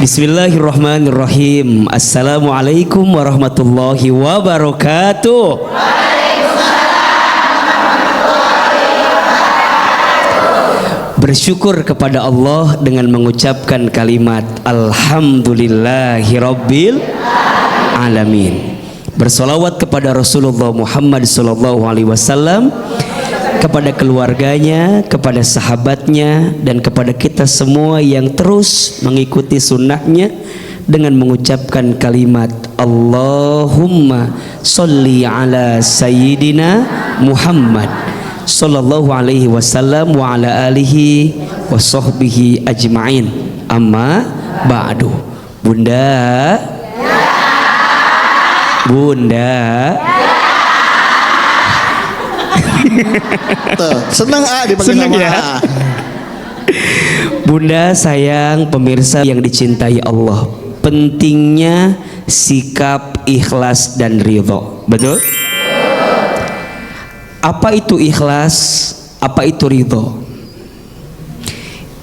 Bismillahirrahmanirrahim. Assalamualaikum warahmatullahi wabarakatuh. Bersyukur kepada Allah dengan mengucapkan kalimat Alhamdulillahirabbil alamin. Bersolawat kepada Rasulullah Muhammad SAW, kepada keluarganya, kepada sahabatnya, dan kepada kita semua yang terus mengikuti sunnahnya dengan mengucapkan kalimat Allahumma sholli ala sayyidina Muhammad sallallahu alaihi wasallam wa ala alihi wa sahbihi ajma'in. Amma ba'du. Bunda, Bunda, tuh, senang dipanggil senang nama ya. Bunda, sayang pemirsa yang dicintai Allah, pentingnya sikap ikhlas dan ridho. Betul? Apa itu ikhlas? Apa itu ridho?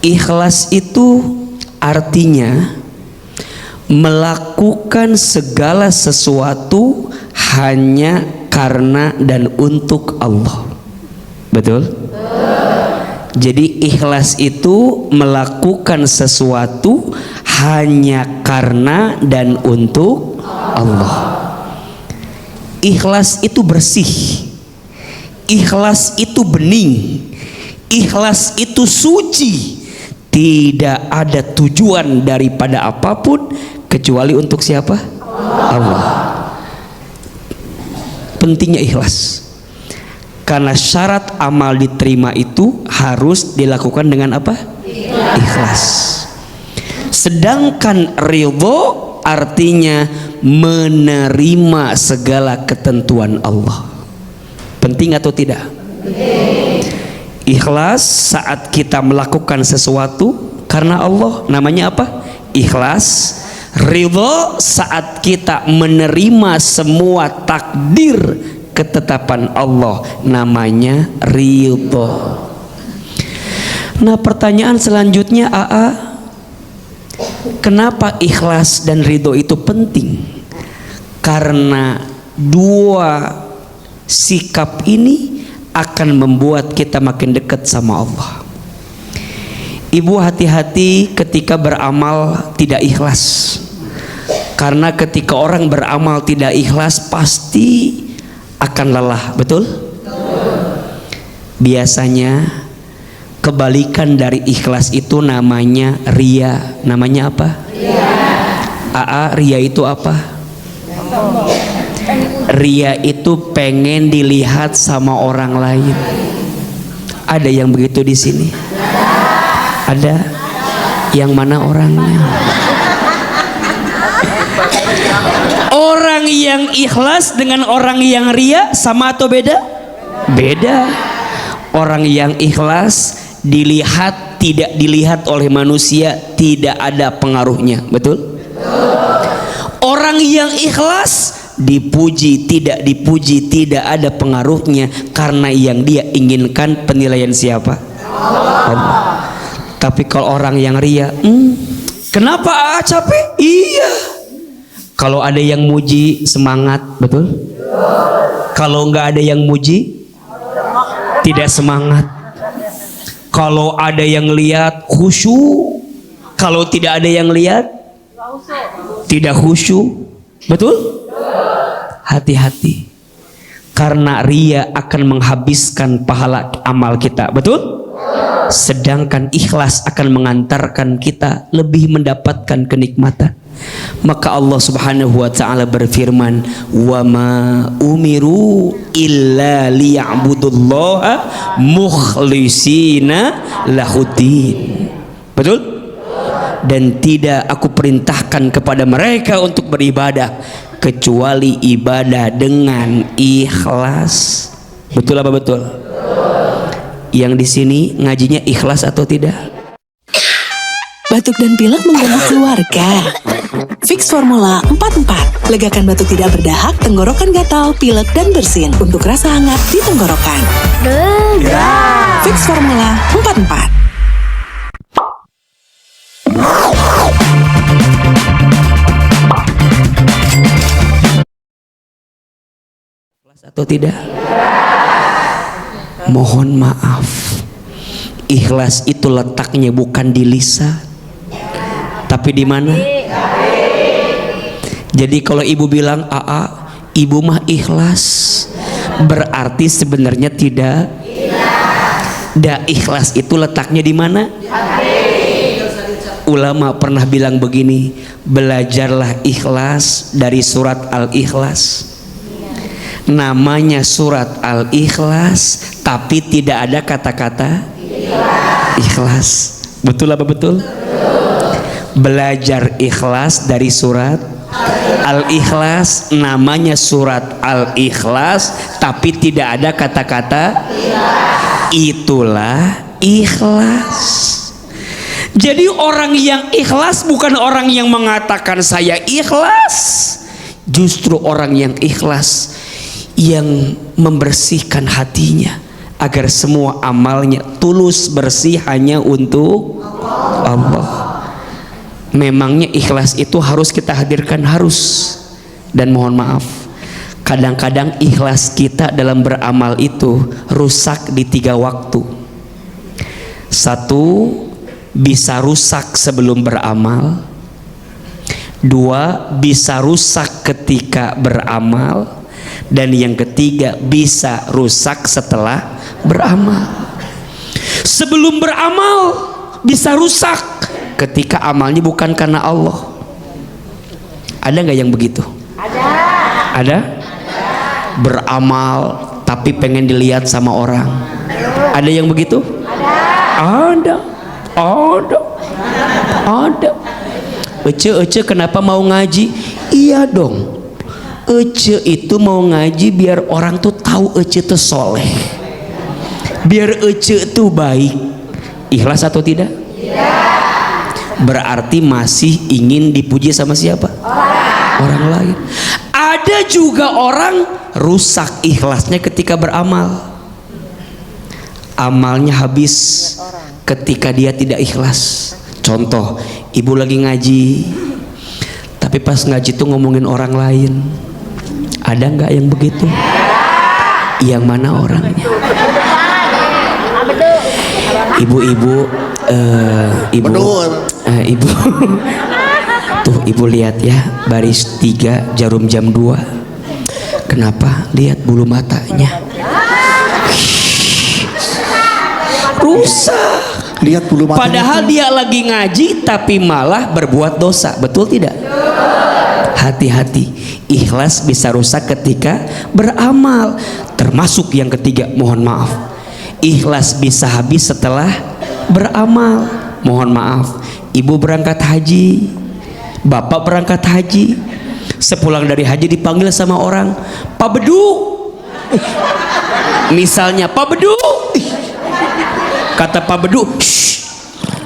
Ikhlas itu artinya melakukan segala sesuatu hanya karena dan untuk Allah. Betul? Jadi ikhlas itu melakukan sesuatu hanya karena dan untuk Allah. Ikhlas itu bersih. Ikhlas itu bening. Ikhlas itu suci. Tidak ada tujuan daripada apapun kecuali untuk siapa? Allah. Pentingnya ikhlas. Karena syarat amal diterima itu harus dilakukan dengan apa? Ikhlas. Sedangkan ridho artinya menerima segala ketentuan Allah. Penting atau tidak? Ikhlas saat kita melakukan sesuatu karena Allah, namanya apa? Ikhlas. Ridho saat kita menerima semua takdir ketetapan Allah, namanya ridho. Nah, pertanyaan selanjutnya, kenapa ikhlas dan ridho itu penting? Karena dua sikap ini akan membuat kita makin dekat sama Allah. Ibu, hati-hati ketika beramal tidak ikhlas. Karena ketika orang beramal tidak ikhlas pasti akan lelah. Betul? Biasanya kebalikan dari ikhlas itu namanya ria. Namanya apa? Ria itu apa? Ria itu pengen dilihat sama orang lain. Ada yang begitu di sini? Ada? Yang mana orangnya? Orang yang ikhlas dengan orang yang ria sama atau beda? Beda. Orang yang ikhlas dilihat, tidak dilihat oleh manusia, tidak ada pengaruhnya. Betul? Orang yang ikhlas dipuji, tidak dipuji, tidak ada pengaruhnya, karena yang dia inginkan penilaian siapa? Allah. Tapi kalau orang yang ria, kenapa capek? Iya. Kalau ada yang muji semangat, betul? Kalau nggak ada yang muji, tidak semangat. Kalau ada yang lihat khusyuk, kalau tidak ada yang lihat, tidak khusyuk. Betul? Hati-hati, karena ria akan menghabiskan pahala amal kita. Betul? Sedangkan ikhlas akan mengantarkan kita lebih mendapatkan kenikmatan. Maka Allah Subhanahu wa ta'ala berfirman, wa ma umiru illa liya'budullaha mukhlisina lahuddin. Betul? Dan tidak aku perintahkan kepada mereka untuk beribadah kecuali ibadah dengan ikhlas. Betul apa betul? Yang di sini ngajinya ikhlas atau tidak? Batuk dan pilek mengganggu keluarga. Fix Formula 44. Legakan batuk tidak berdahak, tenggorokan gatal, pilek dan bersin. Untuk rasa hangat di tenggorokan. Fix Formula 44. atau tidak? Mohon maaf, ikhlas itu letaknya bukan di lisan, tapi di mana? Jadi kalau ibu bilang aa, ibu mah ikhlas, berarti sebenarnya tidak. Ikhlas itu letaknya di mana? Ulama pernah bilang begini, belajarlah ikhlas dari surat Al-Ikhlas. Namanya surat Al-Ikhlas, tapi tidak ada kata-kata ikhlas. Betul apa betul? Belajar ikhlas dari surat Al-Ikhlas, namanya surat Al-Ikhlas, tapi tidak ada kata-kata. Itulah ikhlas. Jadi orang yang ikhlas bukan orang yang mengatakan saya ikhlas, justru orang yang ikhlas yang membersihkan hatinya agar semua amalnya tulus bersih hanya untuk Allah. Memangnya ikhlas itu harus kita hadirkan, harus. Dan mohon maaf, kadang-kadang ikhlas kita dalam beramal itu rusak di 3 waktu. 1, bisa rusak sebelum beramal. 2, bisa rusak ketika beramal. Dan yang ketiga, bisa rusak setelah beramal. Sebelum beramal bisa rusak ketika amalnya bukan karena Allah. Ada nggak yang begitu? Ada? Beramal tapi pengen dilihat sama orang. Ada yang begitu? Ada. Ece kenapa mau ngaji? Iya dong, Ece itu mau ngaji biar orang tuh tahu Ece tuh soleh, biar Ece tuh baik. Ikhlas atau tidak? Berarti masih ingin dipuji sama siapa? Orang lain. Ada juga orang rusak ikhlasnya ketika beramal. Amalnya habis ketika dia tidak ikhlas. Contoh, ibu lagi ngaji, tapi pas ngaji tuh ngomongin orang lain. Ada nggak yang begitu? Yang mana orangnya? Ibu, tuh ibu lihat ya, baris 3 jarum jam 2. Kenapa? Lihat bulu matanya rusak. Lihat bulu matanya. Padahal dia lagi ngaji tapi malah berbuat dosa. Betul tidak? Hati-hati, ikhlas bisa rusak ketika beramal. Termasuk yang ketiga, mohon maaf, ikhlas bisa habis setelah beramal. Mohon maaf, ibu berangkat haji, bapak berangkat haji, sepulang dari haji dipanggil sama orang, Pak Bedu. Misalnya, Pak Bedu. Kata Pak Bedu,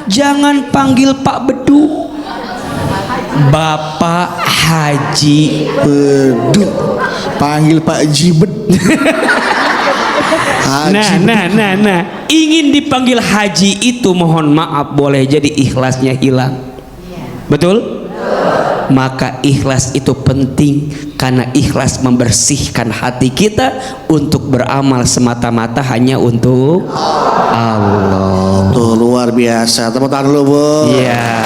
jangan panggil Pak Bedu, Bapak Haji Bedu, panggil Pak Jibed. Nah, ingin dipanggil haji itu mohon maaf boleh jadi ikhlasnya hilang. Betul? Maka ikhlas itu penting, karena ikhlas membersihkan hati kita untuk beramal semata-mata hanya untuk Allah. Tuh luar biasa, tepuk tangan dulu Bu. Iya.